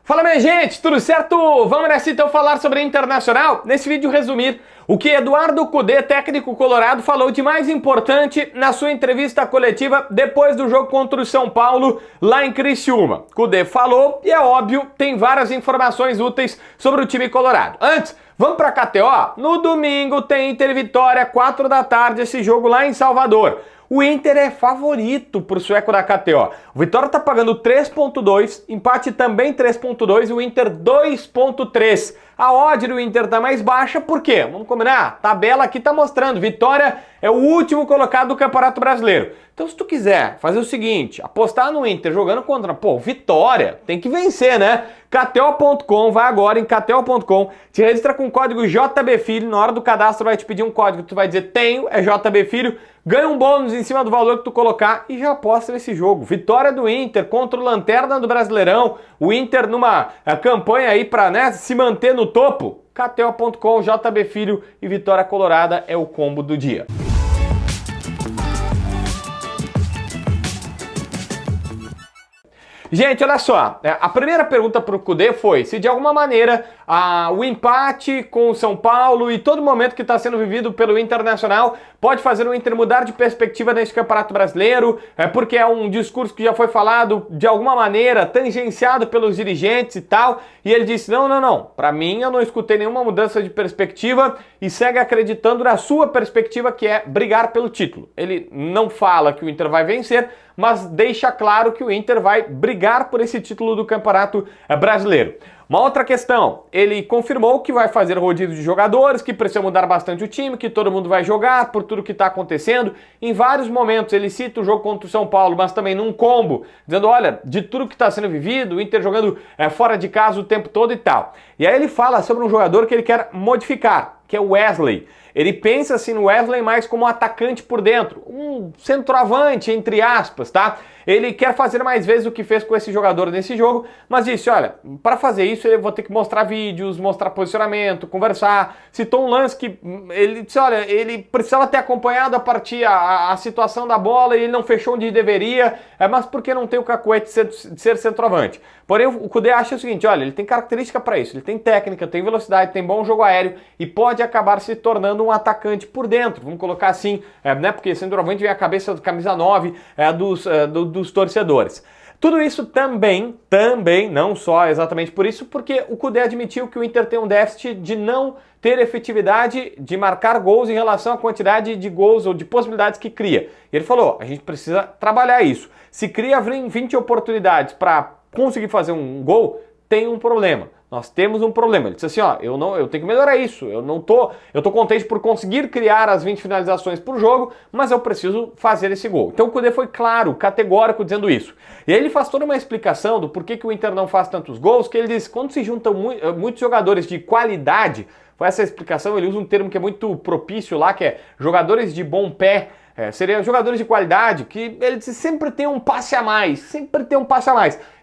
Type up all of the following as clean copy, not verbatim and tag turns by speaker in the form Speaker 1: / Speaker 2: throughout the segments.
Speaker 1: Fala minha gente, tudo certo? Vamos nessa então falar sobre a Internacional? Nesse vídeo resumir o que Eduardo Cudê, técnico colorado, falou de mais importante na sua entrevista coletiva depois do jogo contra o São Paulo lá em Criciúma. Cudê falou e é óbvio, tem várias informações úteis sobre o time colorado. Antes, vamos pra KTO? No domingo tem Inter Vitória, 4 da tarde, esse jogo lá em Salvador. O Inter é favorito pro sueco da KTO. O Vitória tá pagando 3.2, empate também 3.2 e o Inter 2.3. A odd do Inter tá mais baixa, por quê? Vamos combinar? A tabela aqui tá mostrando, Vitória é o último colocado do Campeonato Brasileiro. Então se tu quiser fazer o seguinte, apostar no Inter jogando contra, Vitória, tem que vencer, né? KTO.com, vai agora em KTO.com, te registra com o código JBFilho, na hora do cadastro vai te pedir um código, tu vai dizer tenho, é JBFilho, ganha um bônus em cima do valor que tu colocar e já aposta nesse jogo. Vitória do Inter contra o Lanterna do Brasileirão, o Inter numa campanha aí pra se manter no topo. KTO.com, JBFilho e Vitória Colorada é o combo do dia. Gente, olha só, a primeira pergunta para o Cudê foi se de alguma maneira o empate com o São Paulo e todo momento que está sendo vivido pelo Internacional pode fazer o Inter mudar de perspectiva neste Campeonato Brasileiro, porque é um discurso que já foi falado de alguma maneira, tangenciado pelos dirigentes e tal, e ele disse, não, para mim eu não escutei nenhuma mudança de perspectiva e segue acreditando na sua perspectiva que é brigar pelo título. Ele não fala que o Inter vai vencer, mas deixa claro que o Inter vai brigar por esse título do Campeonato Brasileiro. Uma outra questão, ele confirmou que vai fazer rodízio de jogadores, que precisa mudar bastante o time, que todo mundo vai jogar por tudo que está acontecendo. Em vários momentos ele cita o jogo contra o São Paulo, mas também num combo, dizendo, olha, de tudo que está sendo vivido, o Inter jogando fora de casa o tempo todo e tal. E aí ele fala sobre um jogador que ele quer modificar, que é o Wesley. Ele pensa assim no Wesley mais como um atacante por dentro, um centroavante, entre aspas, tá? Ele quer fazer mais vezes o que fez com esse jogador nesse jogo, mas disse, olha, para fazer isso eu vou ter que mostrar vídeos, mostrar posicionamento, conversar. Citou um lance que ele disse, olha, ele precisava ter acompanhado a situação da bola e ele não fechou onde deveria, mas porque não tem o cacuete de ser centroavante. Porém, o Cudê acha o seguinte, olha, ele tem característica para isso, ele tem técnica, tem velocidade, tem bom jogo aéreo e pode acabar se tornando um atacante por dentro, vamos colocar assim, porque centroavante vem a cabeça do camisa 9 dos torcedores. Tudo isso também, não só exatamente por isso, porque o Cudê admitiu que o Inter tem um déficit de não ter efetividade de marcar gols em relação à quantidade de gols ou de possibilidades que cria. E ele falou, a gente precisa trabalhar isso. Se cria 20 oportunidades para conseguir fazer um gol, tem um problema. Nós temos um problema. Ele disse assim, eu tenho que melhorar isso. Eu tô contente por conseguir criar as 20 finalizações por jogo, mas eu preciso fazer esse gol. Então o Cudê foi claro, categórico dizendo isso. E aí ele faz toda uma explicação do porquê que o Inter não faz tantos gols, que ele diz, quando se juntam muitos jogadores de qualidade, foi essa a explicação, ele usa um termo que é muito propício lá, que é jogadores de bom pé, seriam jogadores de qualidade, que ele sempre tem um passe a mais,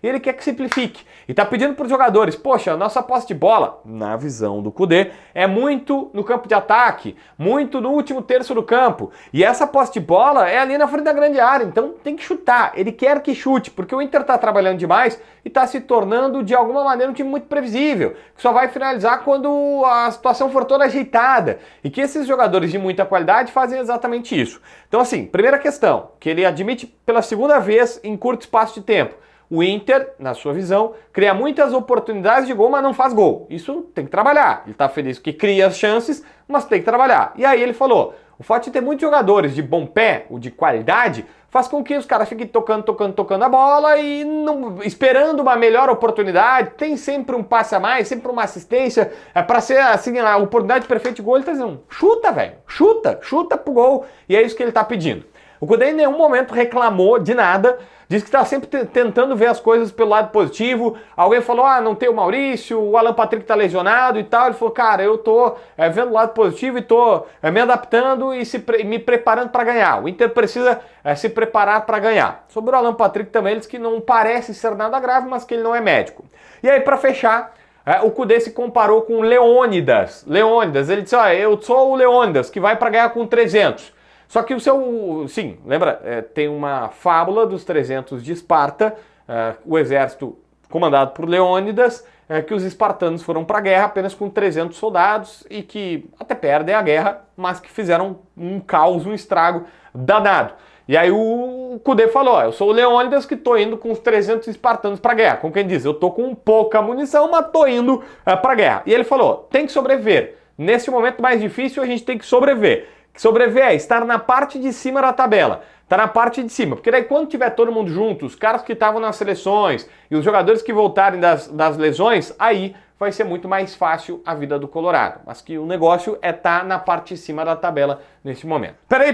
Speaker 1: E ele quer que simplifique. E tá pedindo para os jogadores, poxa, nossa posse de bola, na visão do Cudê, é muito no campo de ataque, muito no último terço do campo. E essa posse de bola é ali na frente da grande área, então tem que chutar. Ele quer que chute, porque o Inter tá trabalhando demais e tá se tornando, de alguma maneira, um time muito previsível, que só vai finalizar quando a situação for toda ajeitada. E que esses jogadores de muita qualidade fazem exatamente isso. Então assim, primeira questão, que ele admite pela segunda vez em curto espaço de tempo. O Inter, na sua visão, cria muitas oportunidades de gol, mas não faz gol. Isso tem que trabalhar. Ele está feliz que cria as chances, mas tem que trabalhar. E aí ele falou, o fato de ter muitos jogadores de bom pé, ou de qualidade, faz com que os caras fiquem tocando a bola e esperando uma melhor oportunidade. Tem sempre um passe a mais, sempre uma assistência. Para ser assim, a oportunidade perfeita de gol, ele está dizendo, chuta, velho, chuta pro gol. E é isso que ele está pedindo. O Cudê em nenhum momento reclamou de nada, diz que está sempre tentando ver as coisas pelo lado positivo. Alguém falou, não tem o Maurício, o Alan Patrick tá lesionado e tal. Ele falou, cara, eu tô vendo o lado positivo e tô me adaptando e me preparando para ganhar. O Inter precisa se preparar para ganhar. Sobre o Alan Patrick também, ele diz que não parece ser nada grave, mas que ele não é médico. E aí, para fechar, o Cudê se comparou com o Leônidas. Ele disse, eu sou o Leônidas, que vai para ganhar com 300. Só que lembra, tem uma fábula dos 300 de Esparta, o exército comandado por Leônidas, que os espartanos foram para a guerra apenas com 300 soldados e que até perdem a guerra, mas que fizeram um caos, um estrago danado. E aí o Cudê falou, eu sou o Leônidas que tô indo com os 300 espartanos pra guerra. Como quem diz, eu tô com pouca munição, mas tô indo pra guerra. E ele falou, tem que sobreviver. Nesse momento mais difícil, a gente tem que sobreviver. Sobreviver é estar na parte de cima da tabela. Tá na parte de cima. Porque daí quando tiver todo mundo junto, os caras que estavam nas seleções e os jogadores que voltarem das lesões, aí vai ser muito mais fácil a vida do Colorado. Mas que o negócio é estar na parte de cima da tabela nesse momento. Peraí.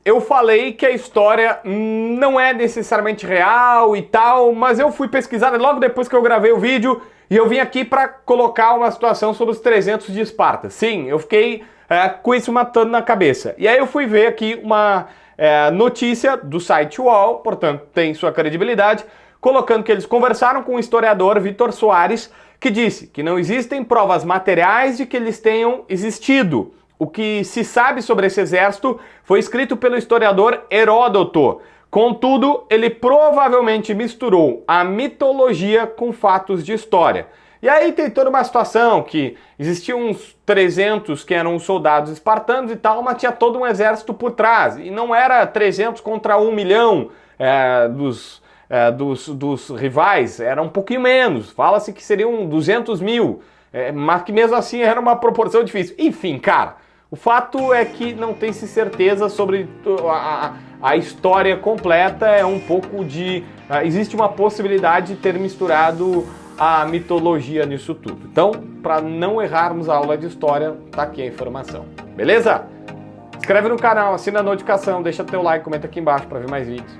Speaker 1: Eu falei que a história não é necessariamente real e tal, mas eu fui pesquisar logo depois que eu gravei o vídeo e eu vim aqui para colocar uma situação sobre os 300 de Esparta. Sim, eu fiquei com isso matando na cabeça. E aí eu fui ver aqui uma notícia do site UOL, portanto tem sua credibilidade, colocando que eles conversaram com o historiador Vitor Soares, que disse que não existem provas materiais de que eles tenham existido. O que se sabe sobre esse exército foi escrito pelo historiador Heródoto. Contudo, ele provavelmente misturou a mitologia com fatos de história. E aí tem toda uma situação que existiam uns 300 que eram soldados espartanos e tal, mas tinha todo um exército por trás. E não era 300 contra 1 milhão dos rivais, era um pouquinho menos. Fala-se que seriam 200 mil, mas que mesmo assim era uma proporção difícil. Enfim, cara, o fato é que não tem-se certeza sobre a história completa, é um pouco de... existe uma possibilidade de ter misturado a mitologia nisso tudo. Então, para não errarmos a aula de história, tá aqui a informação. Beleza? Inscreve no canal, assina a notificação, deixa teu like, comenta aqui embaixo para ver mais vídeos.